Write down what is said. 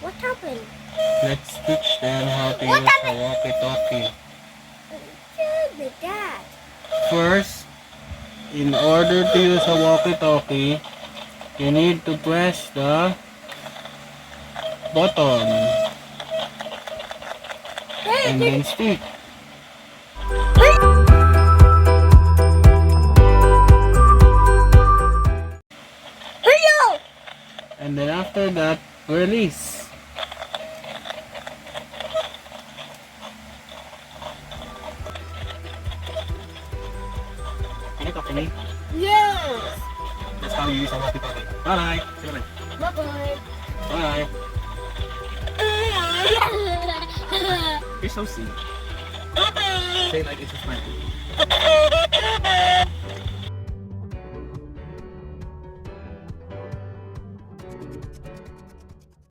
What happened? Let's teach them how to use a walkie-talkie. Tell the dad. First, in order to use a walkie-talkie, you need to press the button and then speak. Hello. And then after that, release. Can you talk to me? Yes. That's how you use a walkie-talkie. Bye. Say bye. Bye-bye. Bye. You're so sweet. Say like it's a friend.